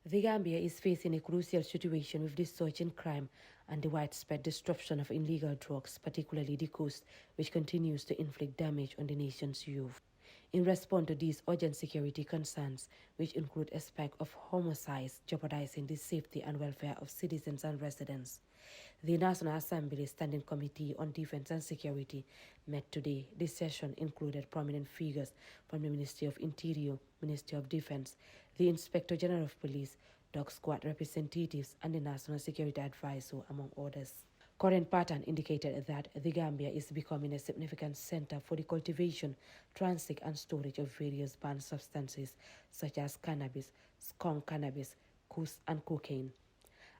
The Gambia is facing a crucial situation with the surge in crime and the widespread disruption of illegal drugs, particularly the coast, which continues to inflict damage on the nation's youth. In response to these urgent security concerns, which include a spike of homicides jeopardizing the safety and welfare of citizens and residents, the National Assembly Standing Committee on Defense and Security met today. This session included prominent figures from the Ministry of Interior, Ministry of Defense, the Inspector General of Police, dog squad representatives, and the National Security Advisor, among others. Current pattern indicated that the Gambia is becoming a significant center for the cultivation, transit, and storage of various banned substances such as cannabis, skunk cannabis, kus, and cocaine.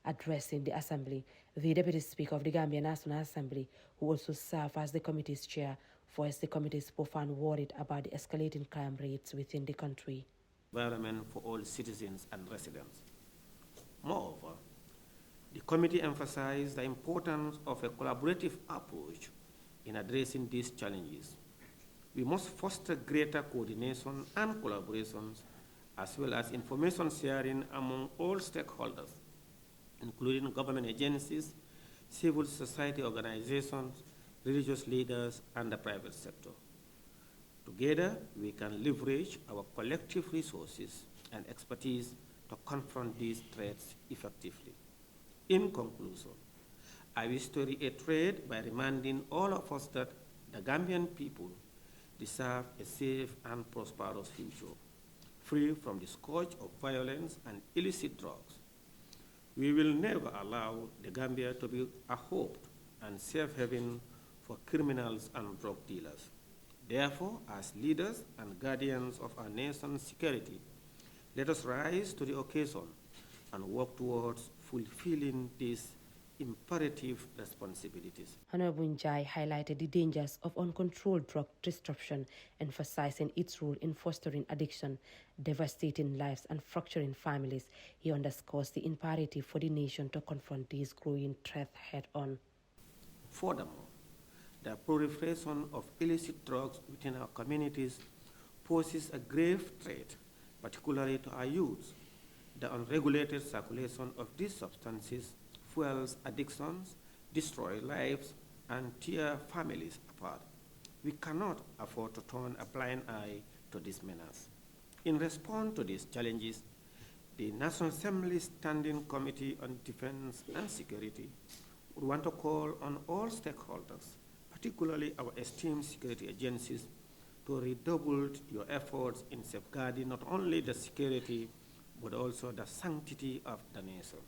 Addressing the Assembly, the Deputy Speaker of the Gambia National Assembly, who also served as the committee's chair, voiced the committee's profound worry about the escalating crime rates within the country. Environment for all citizens and residents. Moreover, the committee emphasized the importance of a collaborative approach in addressing these challenges. We must foster greater coordination and collaborations, as well as information sharing among all stakeholders, including government agencies, civil society organizations, religious leaders, and the private sector. Together, we can leverage our collective resources and expertise to confront these threats effectively. In conclusion, I wish to reiterate by reminding all of us that the Gambian people deserve a safe and prosperous future, free from the scourge of violence and illicit drugs. We will never allow the Gambia to be a hope and safe haven for criminals and drug dealers. Therefore, as leaders and guardians of our nation's security, let us rise to the occasion and work towards fulfilling these imperative responsibilities. Honorable Njai highlighted the dangers of uncontrolled drug disruption, emphasizing its role in fostering addiction, devastating lives, and fracturing families. He underscores the imperative for the nation to confront these growing threats head-on. Furthermore, the proliferation of illicit drugs within our communities poses a grave threat, particularly to our youth. The unregulated circulation of these substances fuels addictions, destroys lives, and tears families apart. We cannot afford to turn a blind eye to this menace. In response to these challenges, the National Assembly Standing Committee on Defense and Security would want to call on all stakeholders, particularly our esteemed security agencies, to redouble your efforts in safeguarding not only the security but also the sanctity of the nation.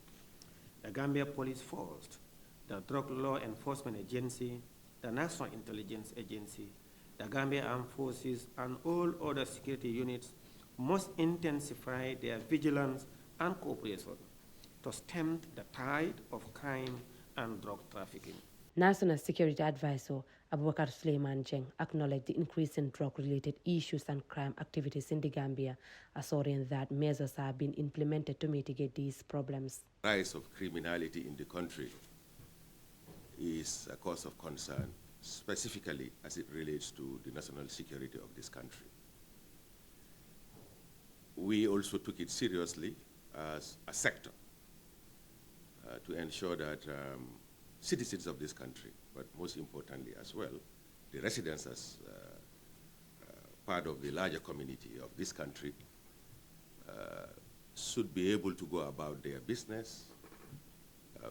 The Gambia Police Force, the Drug Law Enforcement Agency, the National Intelligence Agency, the Gambia Armed Forces, and all other security units must intensify their vigilance and cooperation to stem the tide of crime and drug trafficking. National Security Advisor Abubakar Suleiman Jeng acknowledged the increase in drug-related issues and crime activities in the Gambia, assuring that measures have been implemented to mitigate these problems. The rise of criminality in the country is a cause of concern, specifically as it relates to the national security of this country. We also took it seriously as a sector to ensure that citizens of this country, but most importantly as well, the residents as part of the larger community of this country should be able to go about their business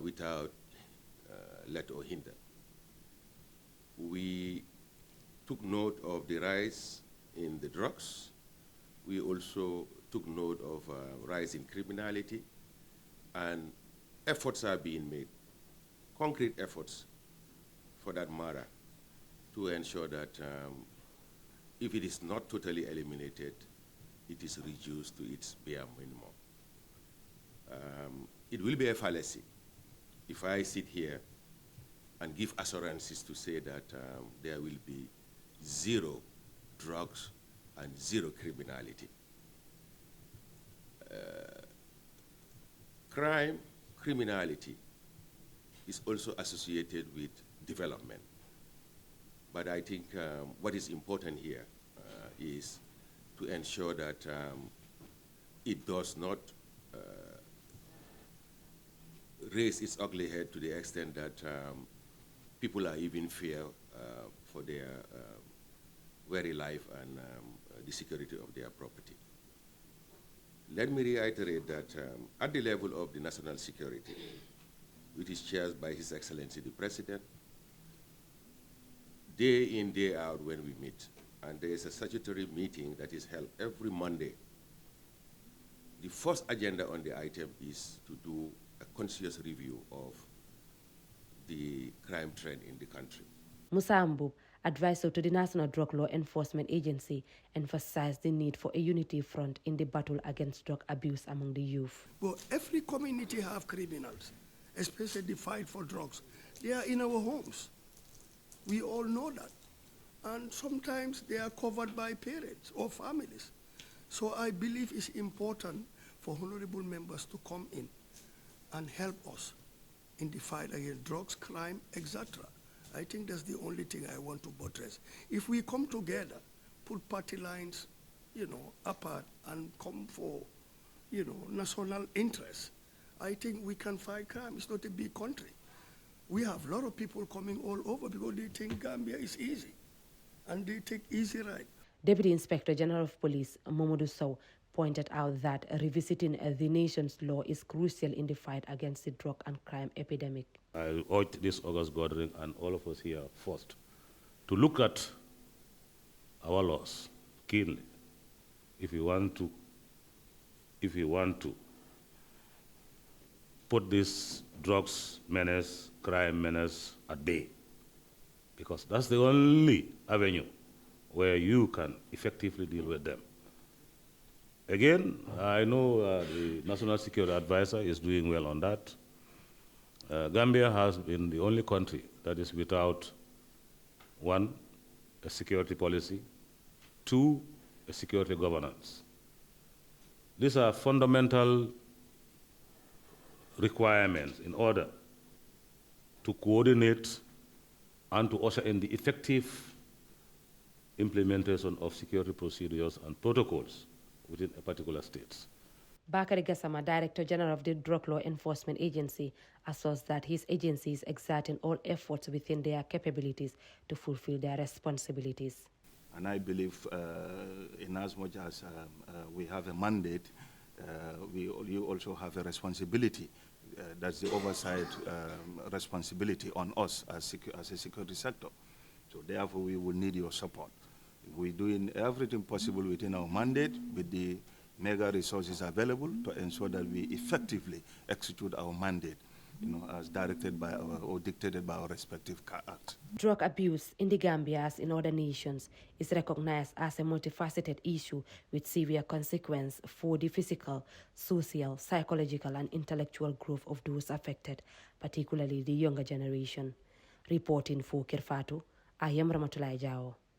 without let or hinder. We took note of the rise in the drugs. We also took note of rise in criminality, and efforts are being made, concrete efforts for that matter, to ensure that if it is not totally eliminated, it is reduced to its bare minimum. It will be a fallacy if I sit here and give assurances to say that there will be zero drugs and zero criminality. Criminality is also associated with development. But I think what is important here is to ensure that it does not raised its ugly head to the extent that people are even fear for their very life and the security of their property. Let me reiterate that at the level of the national security, which is chaired by His Excellency the President, day in, day out when we meet, and there is a statutory meeting that is held every Monday. The first agenda on the item is to do a conscious review of the crime trend in the country. Musa Ambub, advisor to the National Drug Law Enforcement Agency, emphasized the need for a unity front in the battle against drug abuse among the youth. Well, every community have criminals, especially the fight for drugs. They are in our homes. We all know that. And sometimes they are covered by parents or families. So I believe it's important for honorable members to come in and help us in the fight against drugs, crime, etc. I think that's the only thing I want to buttress. If we come together, put party lines, apart and come for, national interests, I think we can fight crime. It's not a big country. We have a lot of people coming all over because they think Gambia is easy, and they take easy ride. Deputy Inspector General of Police, Mamadou Sow, pointed out that revisiting the nation's law is crucial in the fight against the drug and crime epidemic. I urge this August gathering and all of us here first to look at our laws keenly if we want to put this drugs menace, crime menace at bay, because that's the only avenue where you can effectively deal with them. Again, I know the National Security Advisor is doing well on that. Gambia has been the only country that is without, one, a security policy, two, a security governance. These are fundamental requirements in order to coordinate and to usher in the effective implementation of security procedures and protocols within a particular state. Bakari Gassama, Director General of the Drug Law Enforcement Agency, asserts that his agency is exerting all efforts within their capabilities to fulfill their responsibilities. And I believe in as much as we have a mandate, you also have a responsibility. That's the oversight responsibility on us as a security sector. So therefore, we will need your support. We're doing everything possible within our mandate with the mega resources available to ensure that we effectively execute our mandate, as directed by or dictated by our respective acts. Drug abuse in the Gambia, as in other nations, is recognized as a multifaceted issue with severe consequences for the physical, social, psychological, and intellectual growth of those affected, particularly the younger generation. Reporting for Kirfatu, I am Ramatulai Jao.